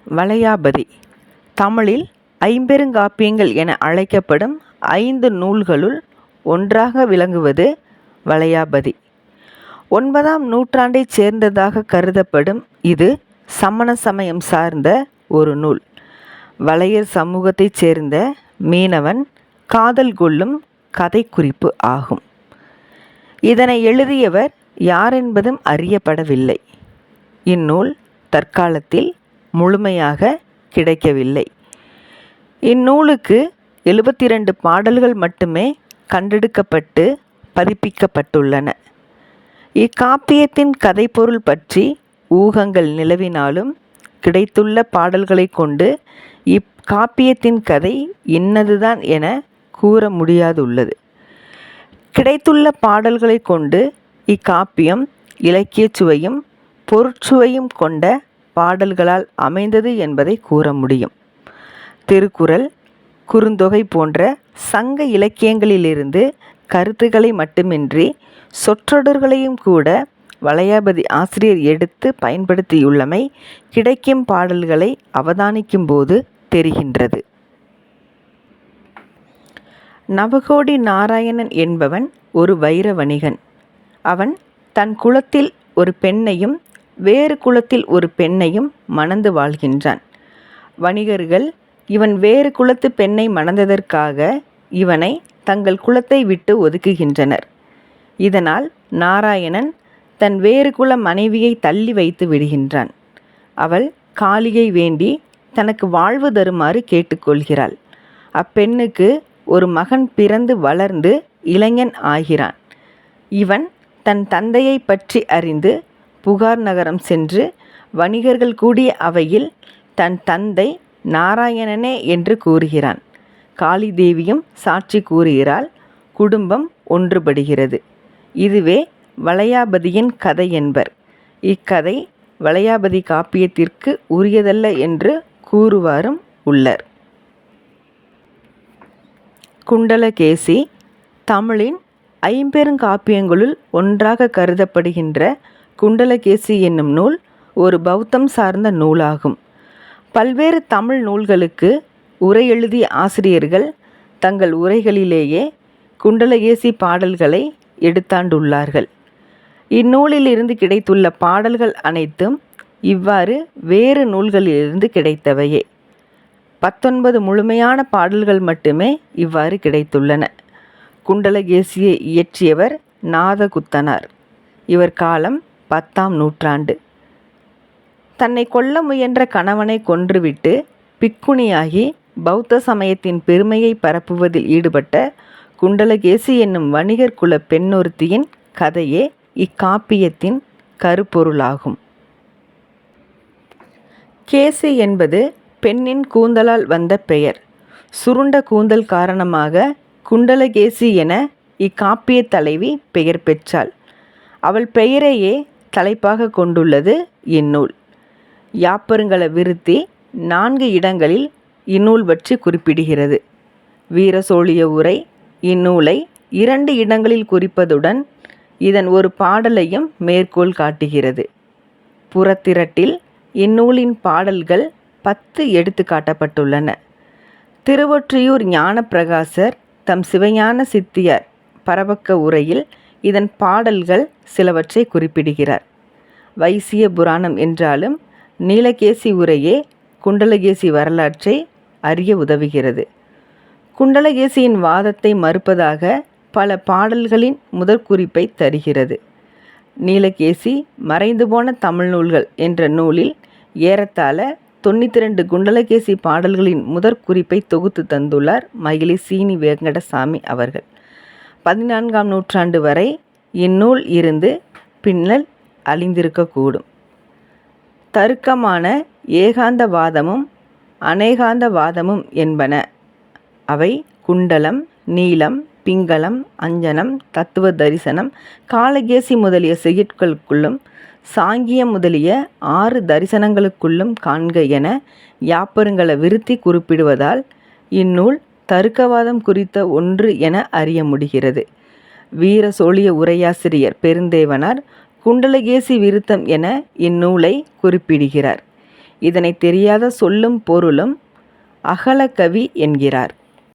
வளையாபதி தமிழில் ஐம்பெருங்காப்பியங்கள் என அழைக்கப்படும் 5 நூல்களுள் ஒன்றாக விளங்குவது வளையாபதி. 9ஆம் நூற்றாண்டைச் சேர்ந்ததாக கருதப்படும் இது சமண சமயம் சார்ந்த ஒரு நூல். வளையர் சமூகத்தைச் சேர்ந்த மீனவன் காதல் கொள்ளும் கதை குறிப்பு ஆகும். இதனை எழுதியவர் யாரென்பதும் அறியப்படவில்லை. இந்நூல் தற்காலத்தில் முழுமையாக கிடைக்கவில்லை. இந்நூலுக்கு 72 பாடல்கள் மட்டுமே கண்டெடுக்கப்பட்டு பதிப்பிக்கப்பட்டுள்ளன. இக்காப்பியத்தின் கதைப்பொருள் பற்றி ஊகங்கள் நிலவினாலும் கிடைத்துள்ள பாடல்களை கொண்டு இக்காப்பியத்தின் கதை இன்னதுதான் என கூற முடியாதுள்ளது. கிடைத்துள்ள பாடல்களை கொண்டு இக்காப்பியம் இலக்கியச் சுவையும் பொருட்சுவையும் கொண்ட பாடல்களால் அமைந்தது என்பதை கூற முடியும். திருக்குறள், குறுந்தொகை போன்ற சங்க இலக்கியங்களிலிருந்து கருத்துக்களை மட்டுமின்றி சொற்றொடர்களையும் கூட வளையாபதி ஆசிரியர் எடுத்து பயன்படுத்தியுள்ளமை கிடைக்கும் பாடல்களை அவதானிக்கும் போது தெரிகின்றது. நவகோடி நாராயணன் என்பவன் ஒரு வைர வணிகன். அவன் தன் குலத்தில் ஒரு பெண்ணையும் வேறு குலத்தில் ஒரு பெண்ணையும் மணந்து வாழ்கின்றான். வணிகர்கள் இவன் வேறு குலத்து பெண்ணை மணந்ததற்காக இவனை தங்கள் குலத்தை விட்டு ஒதுக்குகின்றனர். இதனால் நாராயணன் தன் வேறு குல மனைவியை தள்ளி வைத்து விடுகின்றான். அவள் காளியை வேண்டி தனக்கு வாழ்வு தருமாறு கேட்டுக்கொள்கிறாள். அப்பெண்ணுக்கு ஒரு மகன் பிறந்து வளர்ந்து இளைஞன் ஆகிறான். இவன் தன் தந்தையை பற்றி அறிந்து புகார் நகரம் சென்று வணிகர்கள் கூடிய அவையில் தன் தந்தை நாராயணனே என்று கூறுகிறான். காளி தேவியும் சாட்சி கூறுகிறாள். குடும்பம் ஒன்றுபடுகிறது. இதுவே வளையாபதியின் கதை என்பர். இக்கதை வளையாபதி காப்பியத்திற்கு உரியதல்ல என்று கூறுவாரும் உள்ளர். குண்டலகேசி தமிழின் ஐம்பெருங்காப்பியங்களுள் ஒன்றாக கருதப்படுகின்ற குண்டலகேசி என்னும் நூல் ஒரு பௌத்தம் சார்ந்த நூலாகும். பல்வேறு தமிழ் நூல்களுக்கு உரை எழுதிய ஆசிரியர்கள் தங்கள் உரைகளிலேயே குண்டலகேசி பாடல்களை எடுத்தாண்டுள்ளார்கள். இந்நூலிலிருந்து கிடைத்துள்ள பாடல்கள் அனைத்தும் இவ்வாறு வேறு நூல்களிலிருந்து கிடைத்தவையே. 19 முழுமையான பாடல்கள் மட்டுமே இவ்வாறு கிடைத்துள்ளன. குண்டலகேசியை இயற்றியவர் நாதகுத்தனார். இவர் காலம் 10ஆம் நூற்றாண்டு. தன்னை கொல்ல முயன்ற கணவனை கொன்றுவிட்டு பிக்குணியாகி பௌத்த சமயத்தின் பெருமையை பரப்புவதில் ஈடுபட்ட குண்டலகேசி என்னும் வணிகர் குல பெண்ணொருத்தியின் கதையே இக்காப்பியத்தின் கருப்பொருளாகும். கேசி என்பது பெண்ணின் கூந்தலால் வந்த பெயர். சுருண்ட கூந்தல் காரணமாக குண்டலகேசி என இக்காப்பிய தலைவி பெயர் பெற்றாள். அவள் பெயரையே தலைப்பாக கொண்டுள்ளது இந்நூல். யாப்பருங்கல விருத்தி 4 இடங்களில் இந்நூல் பற்றி குறிப்பிடுகிறது. வீரசோழிய உரை இந்நூலை 2 இடங்களில் குறிப்பதுடன் இதன் ஒரு பாடலையும் மேற்கோள் காட்டுகிறது. புறத்திரட்டில் இந்நூலின் பாடல்கள் 10 எடுத்து காட்டப்பட்டுள்ளன. திருவொற்றியூர் ஞானப்பிரகாசர் தம் சிவஞான சித்தியார் பரபக்க உரையில் இதன் பாடல்கள் சிலவற்றை குறிப்பிடுகிறார். வைசிய புராணம் என்றாலும் நீலகேசி உரையே குண்டலகேசி வரலாற்றை அறிய உதவுகிறது. குண்டலகேசியின் வாதத்தை மறுப்பதாக பல பாடல்களின் முதற்குறிப்பை தருகிறது. நீலகேசி மறைந்து போன தமிழ் நூல்கள் என்ற நூலில் ஏறத்தாழ 92 குண்டலகேசி பாடல்களின் முதற்குறிப்பை தொகுத்து தந்துள்ளார் மயிலை சீனி வெங்கடசாமி அவர்கள். 14ஆம் நூற்றாண்டு வரை இந்நூல் இருந்து பின்னல் அழிந்திருக்கக்கூடும். தருக்கமான ஏகாந்தவாதமும் அநேகாந்தவாதமும் என்பன. அவை குண்டலம், நீலம், பிங்களம், அஞ்சனம், தத்துவ தரிசனம், காளகேசி முதலிய செயற்களுக்குள்ளும் சாங்கியம் முதலிய 6 தரிசனங்களுக்குள்ளும் காண்க என யாப்பருங்கல விருத்தி குறிப்பிடுவதால் இந்நூல் தருக்கவாதம் குறித்த ஒன்று என அறிய முடிகிறது. வீர சோழிய உரையாசிரியர் பெருந்தேவனார் குண்டலகேசி விருத்தம் என இந்நூலை குறிப்பிடுகிறார். இதனை தெரியாத சொல்லும் பொருளும் அகலக்கவி என்கிறார்.